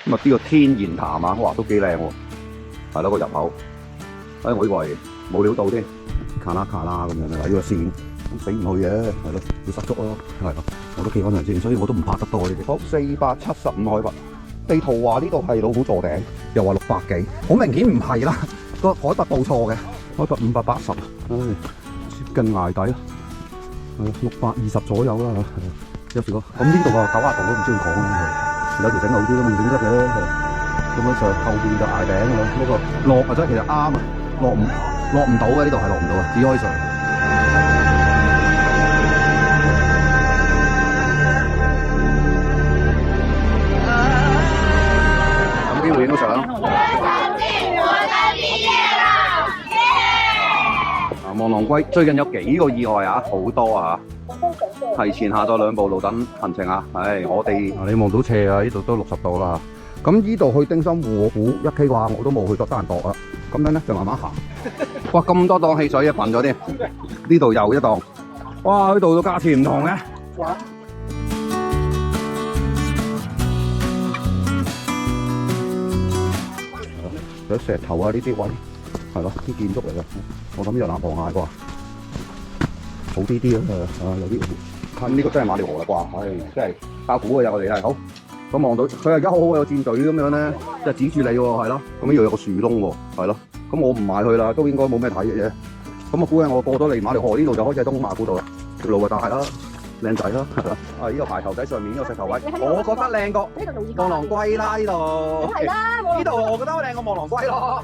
咁啊呢個天然潭啊，哇都幾靚喎，係咯個入口。我以為冇料到添，卡啦咁樣啊，呢個線死唔去嘅，係咯，要失足咯，係咯，我都企安全線，所以我都唔怕得多呢啲。好，475海拔，地圖話呢度係老虎座頂，又話600幾，好明顯唔係啦，個海拔報錯嘅，海拔580，唉，接近崖底啦，係620左右啦，有時個咁呢度啊90度都唔知點講啦，有條繩路啲都唔整得嘅，咁樣上後邊就崖頂㗎啦，呢個落啊真係其實啱啊，落唔到嘅，呢度係落唔到啊，只可以上。有冇機會影到相？望龍龜最近有幾個意外啊，好多啊！提前下咗2步路等行程啊！唉，我哋你望到斜啊，呢度都60度啦。咁呢度去丁心湖1K 話我都冇去過，得閒度啊。咁樣咧就慢慢行。哇，咁多檔汽水啊，笨咗添。呢度又一檔。哇，呢度個價錢唔同嘅。有石頭啊，呢啲位係咯，啲建築嚟嘅。我諗有南河蟹啩，好啲啊，有啲。咁呢個真係馬料河啦啩，唉，真係靠估嘅咋我哋係好。咁望到佢而家好好有戰隊咁樣咧，即係指住你喎，係咯。咁呢度有個樹窿喎，係咯。咁我唔埋去啦，都應該冇咩睇嘅啫。咁我估計我過咗嚟馬料河呢度就開始喺東馬古道啦，條路就大啦，靚仔啦，係啦。啊，呢個排頭仔上面呢個石頭位，我覺得靚過望龍龜啦呢度。係啦，呢度我覺得靚過望龍龜咯。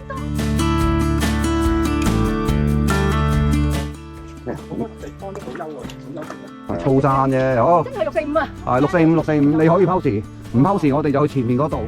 粗山啫，哦，真係645啊！係645，你可以拋時，唔拋時我哋就去前面嗰度。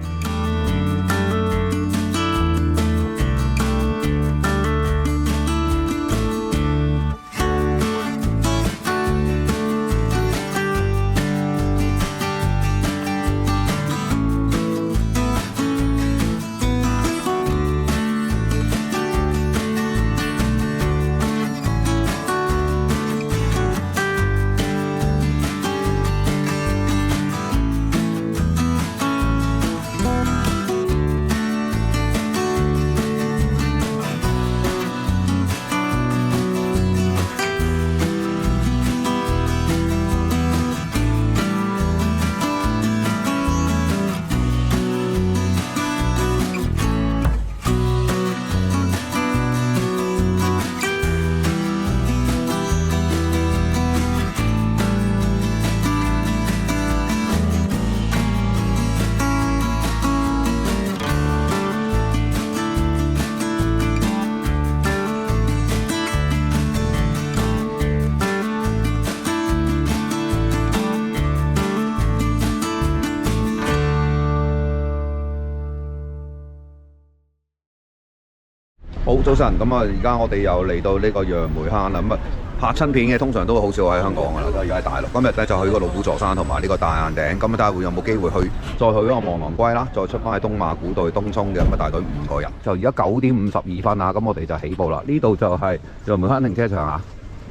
好早晨，咁啊，而家我哋又嚟到呢個楊梅坑啦。咁啊，拍親片嘅通常都好少喺香港噶啦，而家喺大陸。今日咧就去個老虎座山同埋呢個大雁頂。咁啊，睇下會有冇機會再去嗰個望龍龜啦，再出翻去東馬古道去東涌嘅。咁啊，大隊5個人。就而家9點52分啊，咁我哋就起步啦。呢度就係楊梅坑停車場啊，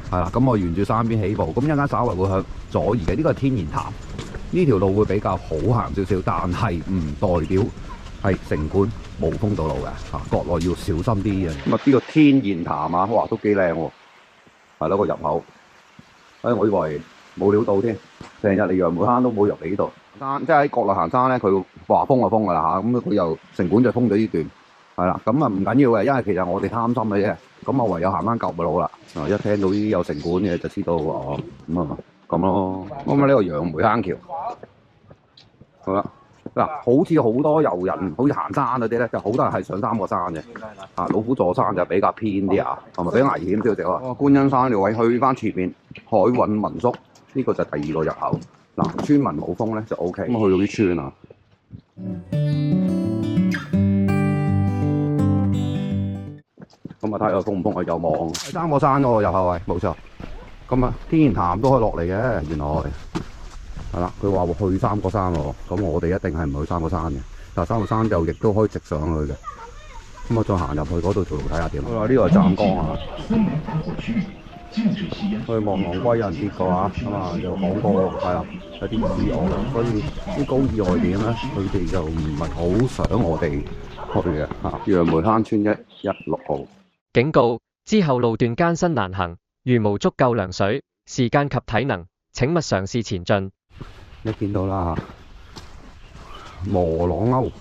係啦。咁我沿住山邊起步，咁一陣間稍為會向左移嘅。呢個係天然潭，呢條路會比較好行少少，但係唔代表係城管無風道路嘅嚇，國內要小心啲嘅。咁啊，呢個天然潭啊，哇都幾靚喎，係咯個入口。唉，我以為冇料到添，成日嚟楊梅坑都冇入嚟呢度。山即係喺國內行山咧，佢話封就封㗎啦嚇，咁佢又城管就封咗呢段，係啦。咁啊唔緊要嘅，因為其實我哋貪心嘅啫。咁我唯有行翻舊嘅路啦。啊，一聽到呢啲有城管嘅就知道哦，咁啊咁咯。咁啊呢個楊梅坑橋，好啦。嗱，好似好多遊人，好似行山嗰啲咧，就好多人係上3個山嘅。啊，老虎座山就比較偏啲啊，同埋比較危險少少啊。觀音山條位去翻前面海韻民宿，呢個就第2個入口。嗱，村民冇風咧就 O K。咁去到啲村啊，咁啊睇下風唔風啊，有望。3個山嗰個入口位，冇錯。咁啊，天然潭都可以落嚟嘅，原來。係啦，佢話會去3個山喎，咁我哋一定係唔去3個山嘅，但係3個山就亦都可以直上去嘅。咁我再行入去嗰度條路睇下點。好啦，呢個係湛江啊，去望狼龜有人跌過啊，咁啊又講過係啦，有啲意外，所以啲高意外點咧，佢哋就唔係好想我哋去嘅嚇。楊梅坑村116號警告：之後路段艱辛難行，如無足夠涼水、時間及體能，請勿嘗試前進。你見到啦嚇，磨朗歐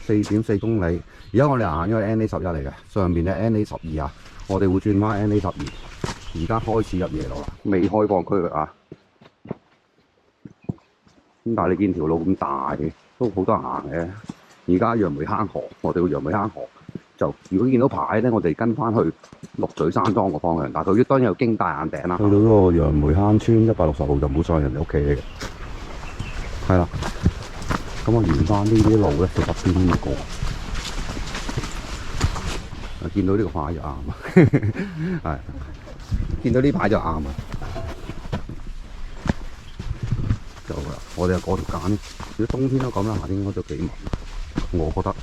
4.4公里，而家我哋行咗去 NA11嚟嘅，上邊係 NA12啊，我哋會轉翻 NA12。而家開始入夜路啦，未開放區域啊。咁但係你見條路咁大，都好多人行嘅。而家楊梅坑河，我哋去楊梅坑河就如果見到牌咧，我哋跟翻去綠咀山莊個方向。但係佢當然有經大眼頂啦。去到嗰個楊梅坑村160號就唔好上人哋屋企嚟嘅。係啦，咁我沿翻呢啲路咧，就北邊呢個。見到呢個牌就啱，係。見到呢排就啱啊！就啦，我哋就嗰條揀，如果冬天都咁啦，夏天應該都幾密。我覺得，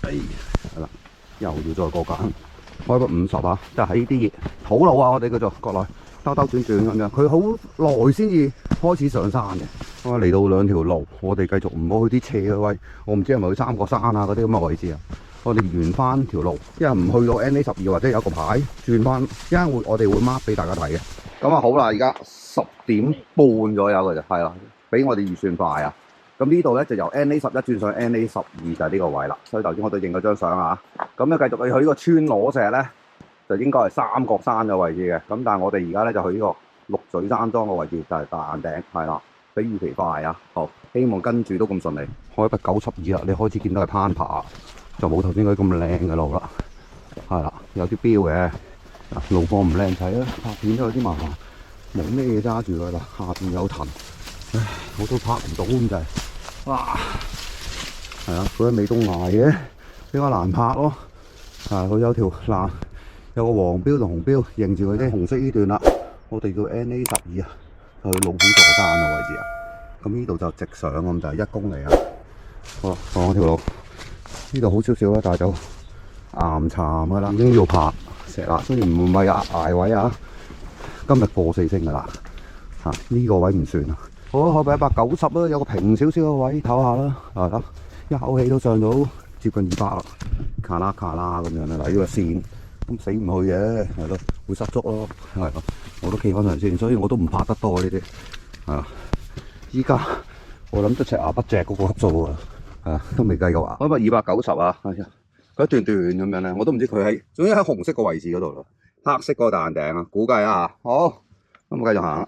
係啦，又要再過揀，開個50啊，即係喺呢啲土路啊，我哋叫做國內兜兜轉轉咁樣。佢好耐先至開始上山嘅。咁啊，嚟到兩條路，我哋繼續唔好去啲斜嘅位。我唔知係咪去三角山啊嗰啲咁嘅位置啊。我哋沿翻條路，因為唔去到 NA12或者有個牌轉翻，一陣我哋會 mark 俾大家睇嘅。咁啊好啦，而家10點半左右嘅就係啦，比我哋預算快啊。咁呢度咧就由 NA11轉上 NA12就係呢個位啦。所以頭先我哋影咗張相啊。咁咧繼續去呢個村攞石咧，就應該係三角山嘅位置嘅。咁但係我哋而家咧就去呢個綠咀山莊嘅位置，就係大眼頂，係啦，比預期快啊。好，希望跟住都咁順利。海拔92啦，你開始見到係攀爬。就冇頭先嗰啲咁靚嘅路啦，係啦，有啲標嘅，路況唔靚睇啦，拍片都有啲麻煩，冇咩嘢揸住㗎啦，下邊有藤，唉，我都拍唔到咁滯，哇，係啊，佢喺美東崖嘅，比較難拍咯，佢有條欄，有個黃標同紅標，認住佢啲紅色呢段啦，我哋叫 NA12啊，去老虎座山嘅位置啊，咁呢度就直上咁就係1公里啊，好啦，放條路。呢度好少少啦，但係就岩巉噶啦，已經要爬石啦。雖然唔係崖位啊，今日過4星噶啦，呢個位唔算啊。好，海拔190啦，有個平少少嘅位唞下啦，係啦，一口氣都上到接近200啦，卡啦咁樣啦，嗱呢個線咁死唔去嘅，係咯，會失足咯，係咯，我都企翻上先，所以我都唔怕得多呢啲，係依家我諗得赤牙不隻嗰個級數啊。都未計過啊！海拔290啊，係啊，佢一段段咁樣咧，我都唔知佢喺，總之喺紅色個位置嗰度咯，黑色嗰個大眼頂啊，估計啊，好，咁繼續行啦，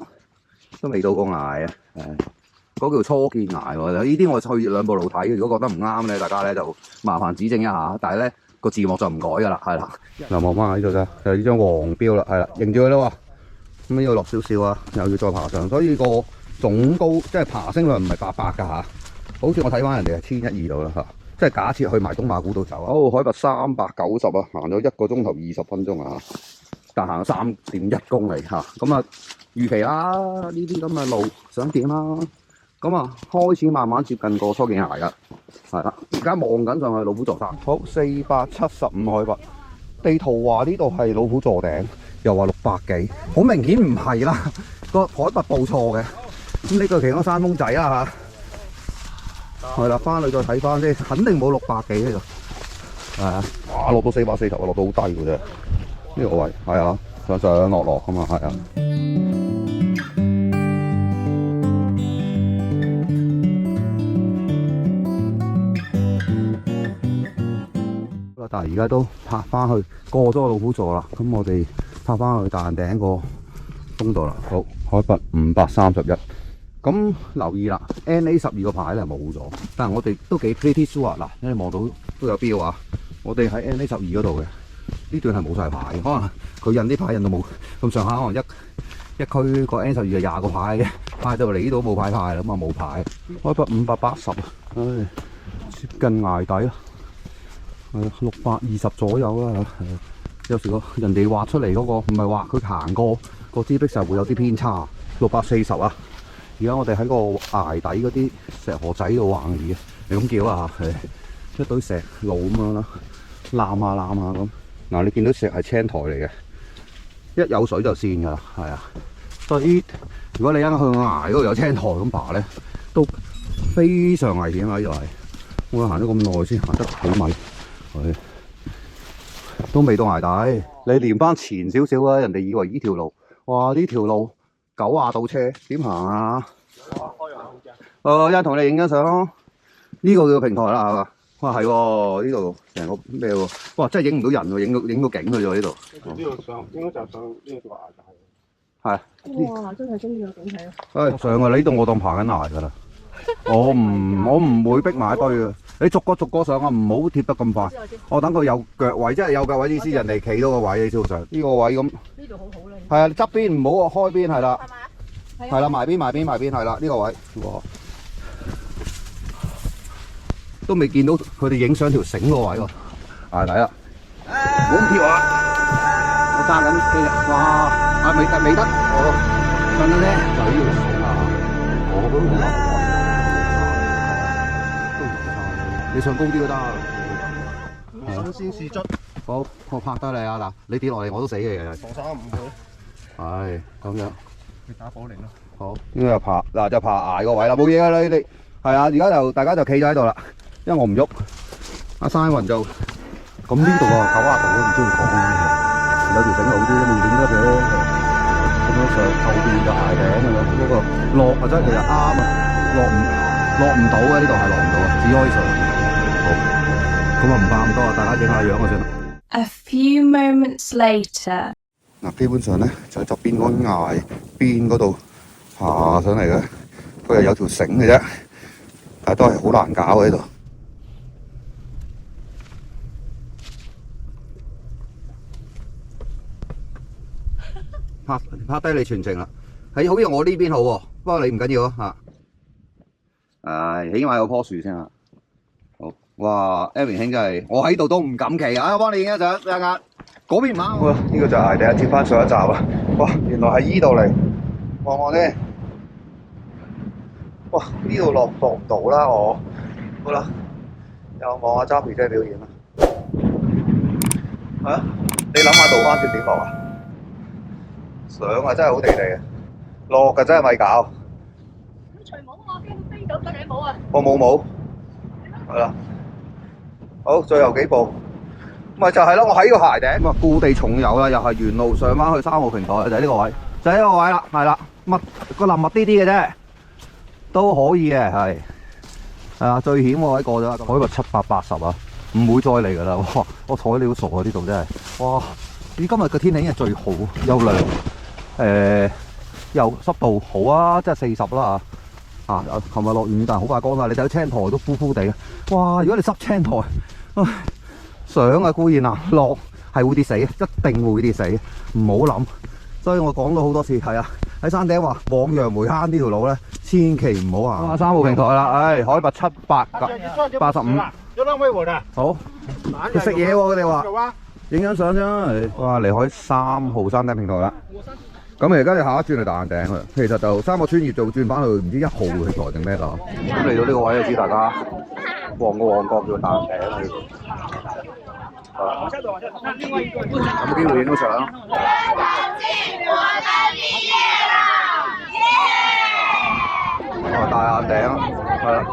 都未到個崖啊，嗰叫初見崖喎，呢啲我去2步路睇，如果覺得唔啱咧，大家咧就麻煩指正一下，但係咧個字幕就唔改噶啦，係啦，嗱望翻喺度啫，就係呢張黃標啦，係啦，認住佢啦喎，咁要落少少啊，又要再爬上，所以個總高即係爬升量唔係800㗎嚇。好似我睇翻人哋係1100度啦嚇，即係假設去埋東馬古道走。好，海拔390啊，行咗1個鐘頭20分鐘啊，但行咗3.1公里嚇，咁啊預期啦，呢啲咁嘅路想點啦？咁啊開始慢慢接近個初見崖㗎，係啦，而家望緊上去老虎座山。好，475海拔，地圖話呢度係老虎座頂，又話600幾，好明顯唔係啦，個海拔報錯嘅。咁呢個其中山峰仔啦嚇。係啦，翻去再睇翻先，肯定冇600幾呢度。係啊，哇，落到440啊，落到好低嘅啫。呢個位係啊，上上落落咁嘛，係啊。但係而家都拍翻去過咗個老虎座啦，咁我哋拍翻去大眼頂個峰度啦。好，海拔531。咁留意啦 ，NA12個牌咧冇咗，但係我哋都幾 pretty sure 嗱，因為望到都有標啊，我哋喺 NA12嗰度嘅呢段係冇晒牌嘅，可能佢印啲牌印到冇咁上下，可能一區個 N12係20個牌嘅，派到嚟呢度冇牌啦，咁啊冇牌，海拔580啊，唉，接近崖底啦，係620左右啦，有時個人哋畫出嚟嗰個唔係畫佢行過個支壁就會有啲偏差，640啊。而家我哋喺個崖底嗰啲石河仔度橫移嘅，你咁叫啊，係一堆石路咁樣啦，攬下咁。嗱，你見到石係青苔嚟嘅，一有水就跣㗎啦，係啊。所以如果你一去崖嗰度有青苔咁爬咧，都非常危險啊！呢度係我行咗咁耐先行得幾米，係都未到崖底。你連翻前少少啊，人哋以為呢條路，哇！呢條路90度斜，點行啊？有人同你影張相咯。呢個叫平台啦，係嘛？哇，係喎，呢度成個咩喎？哇，真係影唔到人喎，影到景嘅啫呢度。呢度上應該就上呢個崖就係。係。哇！真係中意個景睇啊！上啊！呢度我當爬緊崖㗎啦。我唔會逼埋一堆嘅。你逐個上啊，唔好貼得咁快。我等佢有腳位，即係有腳位意思，人哋企到個位你先上。呢個位咁。呢度好好咧。係啊，側邊唔好開邊係啦。係嘛？係啦，埋邊係啦，呢個位。哇！都未見到佢哋影相條繩個位喎，崖底啦，唔好咁跳啊！我揸緊機啊！哇，未得，我上緊咧，就呢條繩啊！我都唔得，你上高啲都得。首先試捽，好，我拍得你啊！嗱，你跌落嚟我都死嘅，防守唔好。係咁樣。你打火鈴啦。好，應該就爬嗱就爬崖個位啦，冇嘢㗎啦，你哋係啊，而家就大家就企咗喺度啦。因為我唔喐，阿山雲就咁呢度啊，90度都唔中意講，有條繩好啲都冇點得嘅。咁樣上後邊就崖頂㗎啦，嗰個落啊真係其實啱啊，落唔到嘅呢度係落唔到啊，只可以上。好，咁啊唔怕咁多啊，大家影下樣啊算啦。A few moments later， 嗱，基本上咧就係側邊嗰崖邊嗰度爬上嚟嘅，佢係有條繩嘅啫，但係都係好難搞嘅呢度。拍低你全程啦，係好似我呢邊好喎，不過你唔緊要啊嚇。起碼有棵樹先啊。好，哇 ，Evan 兄真係，我喺度都唔敢企啊！我幫你影一張，睇下嗰邊唔啱喎。呢個就係第一貼翻上一集啊！哇，原來係依度嚟，望望咧。哇，呢度落唔到啦我。好啦，又望下揸皮姐表演啦。嚇，你諗下倒翻轉點落啊？上啊真係好地地啊，落嘅真係咪搞？你除帽啊，驚佢飛走得你帽啊！我冇帽，係啦。好，最後幾步，咪就係咯，我喺個崖頂，咁啊故地重遊啦，又係沿路上翻去3號平台，就係呢個位，就係呢個位啦，係啦，密個林密啲啲嘅啫，都可以嘅，係啊，最險個位過咗，海拔780啊，唔會再嚟噶啦，哇！我睬你好傻啊，呢度真係，哇！咦，今日嘅天氣已經係最好，又涼。又濕度好啊，即係40啦啊！琴日落完雨，但係好快乾啦。你睇青苔都枯枯地嘅，哇！如果你濕青苔，上啊固然啊，落係會跌死，一定會跌死，唔好諗。所以我講咗好多次，係啊，喺山頂話往楊梅坑呢條路咧，千祈唔好行。3號平台啦，海拔785。有兩位喎啦。好，佢食嘢喎，佢哋話。影張相啫，哇！離開3號山頂平台啦。咁而家你下一轉嚟大眼頂啦。其實就3個穿越做轉翻去唔知1號平台定咩啦。咁嚟到呢個位就知大家旺角叫大眼頂啦。有冇機會影到相？大眼頂係啦。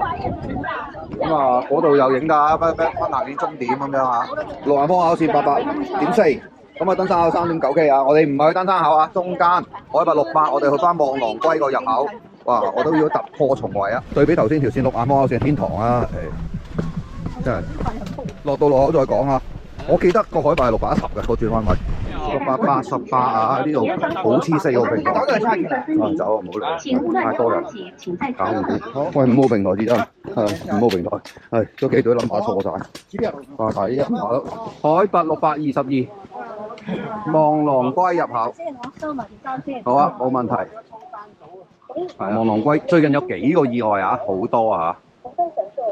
咁啊，嗰度又影㗎，分行點終點咁樣啊。路環坡考線800.4，咁啊登山口3.9K 啊。我哋唔係去登山口啊，中間海拔600，我哋去翻望狼龜個入口。哇！我都要突破重圍啊！對比頭先條線，路環坡考線天堂啊，真係落到路口再講啊。我記得個海拔係610嘅個轉彎位，688啊！呢度好黐4號平台，走啊唔好嚟，太多人，搞唔掂。喂，5號平台至得，5號平台，係都幾隊諗法錯晒。哇！第一海拔622，望狼龜入口。好啊，冇問題。望狼龜最近有幾個意外啊，好多啊！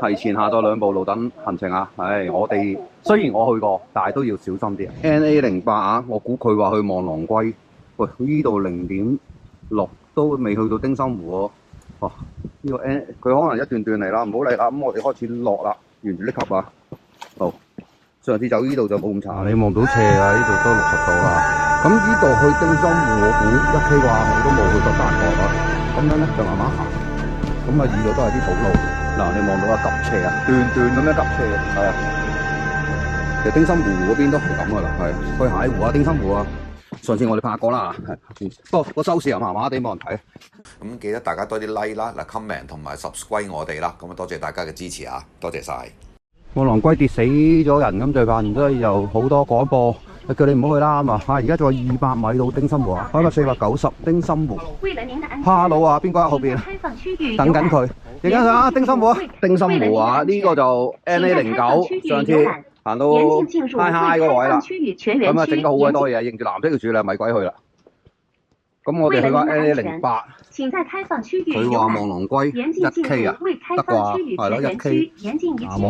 提前下咗2步路等行程啊！我哋雖然我去過，但係都要小心啲。NA08啊，我估佢話去望狼龜，喂，呢度0.6都未去到丁心湖喎。哇！呢個 N 佢可能一段段嚟啦，唔好理啦。咁我哋開始落啦，沿住呢級啊。好，上次走呢度就冇咁慘。你望到斜啊，呢度都60度啦。咁呢度去丁心湖我估1K 啩，我都冇去過大角啊。咁樣咧就慢慢行，咁啊遇到都係啲土路。嗱，你望到啊急斜啊，段段咁樣急斜，係啊。其實丁心湖嗰邊都係咁噶啦，係去蟹湖啊、丁心湖啊。上次我哋拍過啦，係。不過個收視又麻麻地，冇人睇。咁記得大家多啲 like 啦、comment 同埋 subscribe 我哋啦。咁啊多謝大家嘅支持啊，多謝晒。望狼龜跌死咗人咁最煩，所以又好多廣播，叫你唔好去啦嘛。而家仲有200米到丁心湖啊，海拔490，丁心湖。Hello 啊，邊個喺後邊？等緊佢。影緊相啊，丁心湖啊，丁心湖啊，呢個就 NA09，上次行到 high 嗰個位啦。咁啊整得好鬼多嘢，認住藍色嘅柱你咪鬼去啦。咁我哋去翻 NA08。佢話望狼龜1K 啊，得啩？係咯1K。望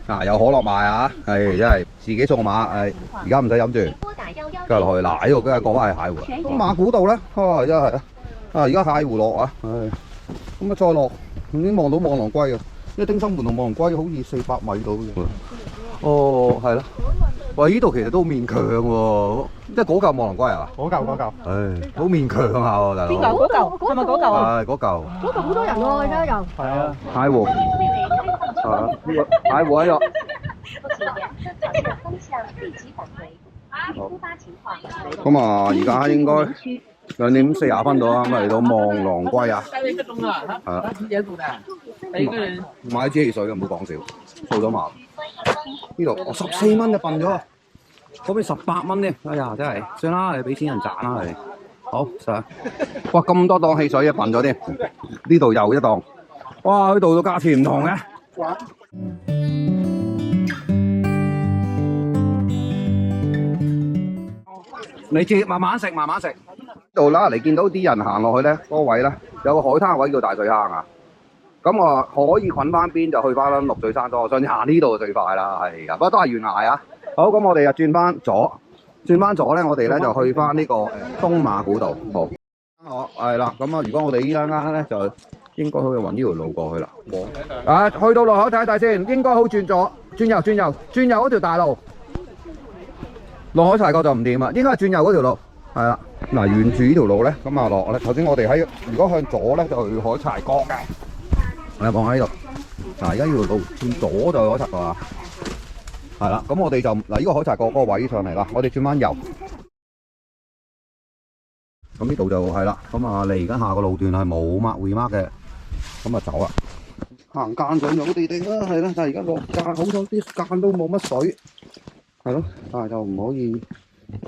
下，有可樂賣啊，係真係自己送馬，而家唔使飲住，繼續落去。嗱，呢度梗係講翻係蟹湖。咁馬古道咧，真係啊，而家蟹湖落啊，咁啊再落，已經望到望狼龜啊，因為丁心湖同望狼龜好似400米到嘅。哦，係咯。喂，呢度其實都勉強喎，即係嗰嚿望狼龜啊？嗰嚿。唉，好勉強下喎，大佬。邊嚿？嗰嚿係咪嗰嚿啊？係嗰嚿。嗰嚿好多人喎，你睇下又。係啊。蟹湖。係啊，呢個蟹湖喺度。咁啊，而家應該2點40分到啊，咁嚟到望狼龜啊。係啊。買支汽水嘅，唔好講笑，掃咗碼。呢度14蚊就笨咗啊！嗰邊18蚊咧，哎呀真係，算啦，你俾錢人賺啦係。好上，哇咁多檔汽水啊，笨咗添。呢度又一檔，哇呢度個價錢唔同嘅。你接慢慢食，慢慢食。呢度啦，你見到啲人行落去咧，嗰個位咧有個海灘位叫大水坑啊。咁我可以滾翻邊就去翻綠水山多，上次行呢度就最快啦，係啊，不過都係懸崖啊。好，咁我哋就轉翻左咧，我哋咧就去翻呢個東馬古道。好，係啦，咁啊，如果我哋依家啱咧，就應該可以揾呢條路過去啦。啊，去到路口睇一睇先，應該好轉左，轉右嗰條大路。落海柴角就唔掂啦，應該係轉右嗰條路。係啦，嗱，沿住呢條路咧，咁啊落咧。頭先我哋如果向左咧，就去海柴角嘅。你望下呢度，嗱而家呢條路轉左就海柴角啦，係啦，咁我哋就呢個海柴角嗰個位上嚟啦，我哋轉翻右，咁呢度就係啦，咁啊你而家下個路段係冇mark 嘅，咁啊走啦，行間上就好地定啦，係啦，但係而家落間好彩啲間都冇乜水，係咯，但係就唔可以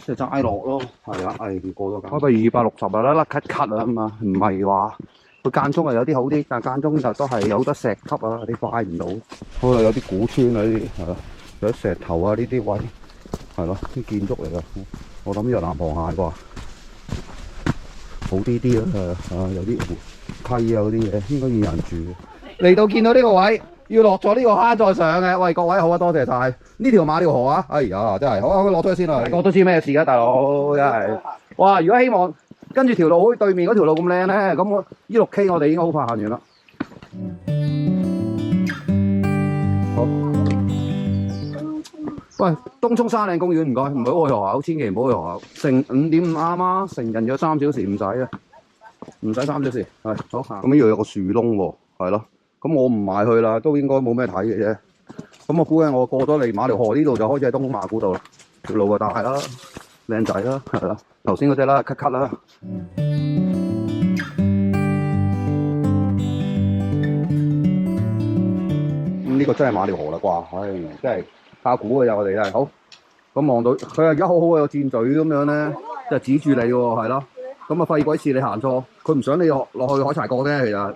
即係齋落咯，係啦，過咗間，開到260啊啦，甩咳啊嘛，唔係話。佢間中係有啲好啲，但係間中就都係有好多石級啊，啲快唔到。可能有啲古村啊，呢啲係咯，有啲石頭啊，呢啲位係咯，啲建築嚟㗎。我諗呢個南螃蟹啩，好啲啦，有啲溪啊嗰啲嘢，應該要人住。嚟到見到呢個位，要落咗呢個坑再上嘅。喂，各位好啊，多謝晒。呢條馬呢條河啊，哎呀，真係好啊，落咗去先啦。我都知咩事啊，大佬真係。哇，如果希望跟住條路好似對面嗰條路咁靚咧，咁我呢6K 我哋應該好快行完啦。好，喂，東涌山嶺公園唔該，唔好去學校，千祈唔好去學校。成5.5啱啊，成人約3小時唔使啊，唔使3小時。係好行。咁呢度有個樹窿喎，係咯。咁我唔埋去啦，都應該冇咩睇嘅啫。咁我估計我過咗嚟馬寮河呢度就開始喺東馬古道啦，條路就大啦，靚仔啦，係啦。頭先嗰隻啦，咳啦。呢個真係馬寮河啦啩，唉，真係靠估嘅咋我哋真係好。咁望到佢而家好好有箭嘴咁樣咧，就指住你喎，係咯。咁啊費鬼事你行錯，佢唔想你落去海柴角啫，其實。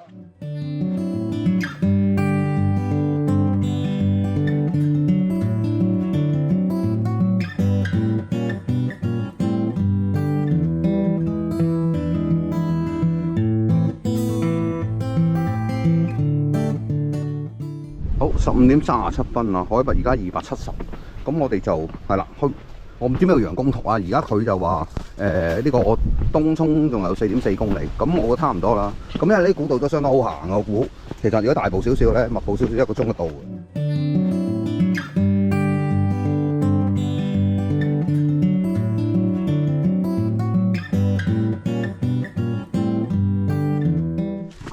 好，15點37分啊，海拔而家270，咁我哋就係啦，我唔知咩叫陽光圖啊，而家佢就話呢個我東涌仲有4.4公里，咁我覺得差唔多啦。咁因為呢古道都相當好行啊，我估其實如果大步少少咧，密步少少1個鐘就到嘅。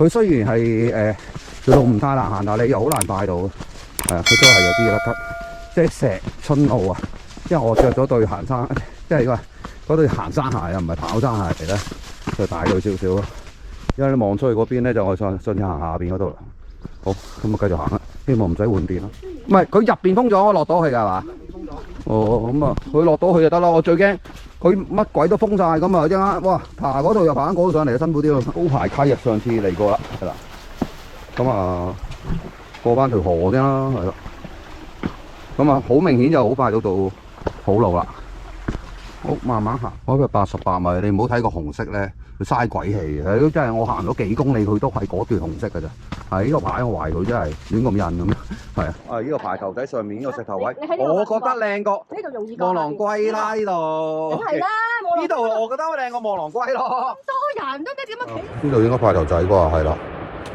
佢雖然係條路唔太難行，但係你又好難帶到嘅。係啊，佢都係有啲甩咳，即係石春路啊！因為我着咗對行山，即係嗰對行山鞋啊，唔係跑山鞋嚟咧，就大對少少咯。因為你望出去嗰邊咧，就我上次行下邊嗰度啦。好，咁啊繼續行啦，希望唔使換電啦。唔係佢入邊封咗，我落到去㗎係嘛？哦，咁啊，佢落到去就得啦。我最驚佢乜鬼都封晒，咁啊一陣間哇爬嗰度又爬緊嗰度上嚟，辛苦啲咯。高排溪啊，上次嚟過啦，係啦。咁啊過翻條河先啦，係咯。咁啊好明顯就好快到好路啦。好，慢慢行。嗰個88米，你唔好睇個紅色咧，佢嘥鬼氣嘅。真係我行咗幾公里，佢都係嗰段紅色㗎咋。係呢個牌我懷疑佢真係亂咁印咁樣。係啊。呢個排頭仔上面呢個石頭位，我覺得靚過呢度容易過望狼龜啦呢度。梗係啦，呢度我覺得靚過望狼龜咯。多人都唔知點樣企。呢度應該排頭仔啩，係啦。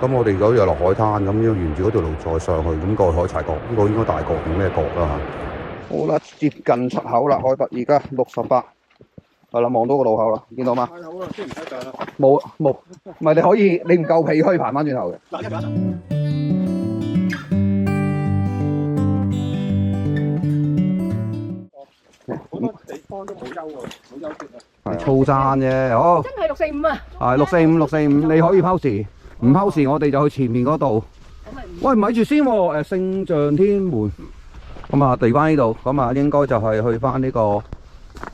咁我哋如果又落海灘，咁要沿住嗰條路再上去，咁過去海柴角，呢個應該大角定咩角啦嚇？好啦，接近出口啦，海拔而家68，係啦，望到個路口啦，見到嗎？好啦，先唔使上啦。冇，唔係你可以，你唔夠皮可以爬翻轉頭嘅。好多地方都冇休喎，冇休息啊。係粗山啫，好。真係645啊！係645，你可以拋時，唔拋時我哋就去前面嗰度。喂，咪住先喎，聖象天門。咁啊，地翻呢度，咁啊應該就係去翻呢個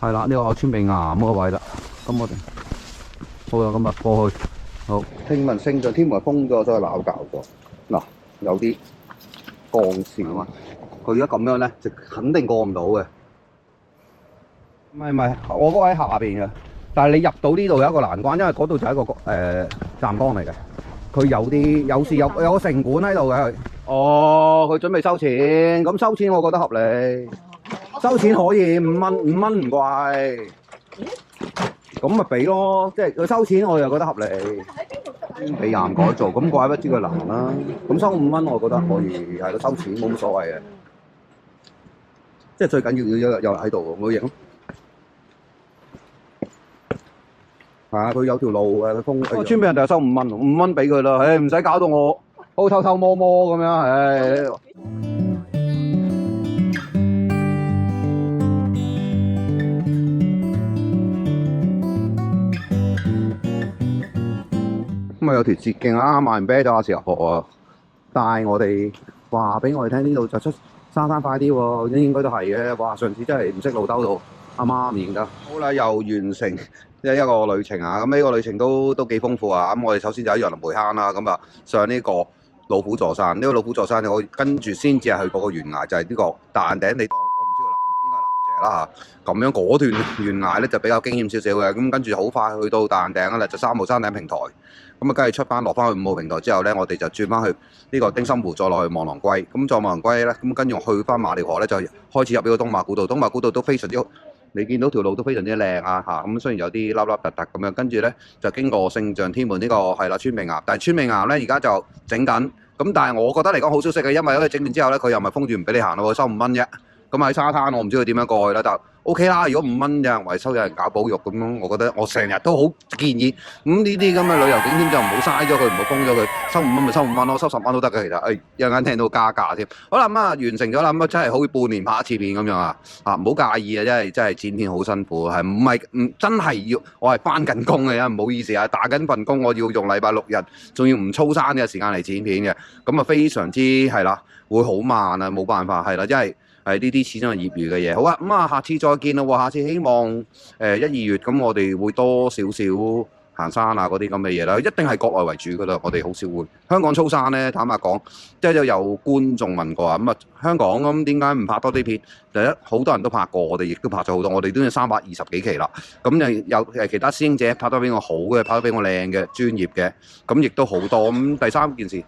係啦，呢個川鼻岩嗰個位啦。咁我哋好啦，咁啊過去。好，聽聞聖象天門封咗，所以鬧交咗。嗱，有啲鋼線啊，佢而家咁樣咧，就肯定過唔到嘅。唔係，我嗰個喺下邊嘅，但係你入到呢度有一個難關，因為嗰度就係一個站崗嚟嘅。佢有時有個城管喺度嘅。哦，佢準備收錢，咁收錢我覺得合理，收錢可以5蚊唔貴，咁咪俾咯，即係佢收錢我又覺得合理。俾岩改造，咁怪不知佢難啦。咁收5蚊我覺得可以，係咯，收錢冇乜所謂嘅，即係最緊要有人喺度，冇影咯。係啊，佢有條路嘅，佢封。個村俾人就收5蚊，5蚊俾佢啦，唉，唔使搞到我好偷偷摸摸咁樣，唉。咁啊有條捷徑啊，買完啤酒嘅時候啊，帶我哋話俾我哋聽呢度就出沙灘快啲喎，應該都係嘅。哇！上次真係唔識路兜到，阿媽唔認得。好啦，又完成一個旅程啊！咁呢個旅程都幾豐富啊！咁我哋首先就喺羊林梅坑啦，咁啊上呢個老虎座山。呢個老虎座山我跟住先至係去嗰個懸崖，就係呢個大眼頂。你當我唔知個應該係南脊啦嚇。咁樣嗰段懸崖咧就比較驚險少少嘅。咁跟住好快去到大眼頂啦，就3號山頂平台。咁啊，跟住出翻落翻去5號平台之後咧，我哋就轉翻去呢個丁心湖，再落去望狼龜。咁再望狼龜咧，咁跟住去翻馬料河咧，就開始入呢個東馬古道。東馬古道都非常之好，你見到條路都非常之靚啊嚇。咁雖然有啲凹凹凸凸咁樣，跟住咧就經過聖象天門呢個係啦川鼻岩，但係川鼻岩咧而家就整緊。咁但係我覺得嚟講好消息嘅，因為咧整完之後咧，佢又唔係封住唔俾你行咯，收5蚊啫。咁喺沙灘我唔知佢點樣過去啦，但 OK 啦。如果5蚊有人維修，有人搞保育咁樣，我覺得我成日都好建議。咁呢啲咁嘅旅遊景點就唔好嘥咗佢，唔好封咗佢，收5蚊咪收5蚊咯，收10蚊都得嘅其實。一陣間聽到加價添。好啦，咁啊完成咗啦，咁啊真係好似半年拍一次片咁樣啊！唔好介意啊，真係剪片好辛苦，係唔真係要我係翻緊工嘅，唔好意思啊，打緊份工，我要用禮拜6日，仲要唔操山嘅時間嚟剪片嘅，咁啊非常之係啦，會好慢啊，冇辦法係啦，因為。係呢啲始終係業餘嘅嘢，好啊，咁啊，下次再見啦喎，下次希望1、2月咁我哋會多少少行山啊嗰啲咁嘅嘢啦，一定係國內為主噶啦，我哋好少會香港操山咧，坦白講，即係有觀眾問過啊，咁啊香港咁點解唔拍多啲片？第一好多人都拍過，我哋亦都拍咗好多，我哋都有320幾期啦，咁有其他師兄姐拍得比我好嘅，拍得比我靚嘅專業嘅，咁亦都好多。咁第三件事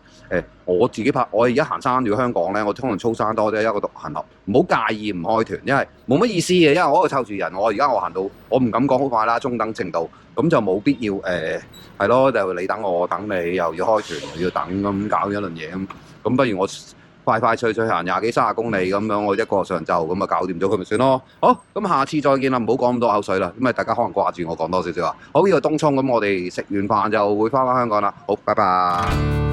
我自己拍，我而家行山如果香港咧，我通常操山多啲，一個獨行俠，唔好介意唔開團，因為冇乜意思嘅，因為我喺度湊住人，我而家我行到，我唔敢講好快啦，中等程度，咁就冇必要係咯，就你等我等你，又要開團又要等咁搞一輪嘢咁不如我快快脆脆行廿幾30公里咁樣，我一個上晝咁啊搞掂咗佢咪算咯。好，咁下次再見啦，唔好講咁多口水啦，咁啊大家可能掛住我講多少少啊。好，呢個東涌咁，我哋食完飯就會翻香港啦。好，拜拜。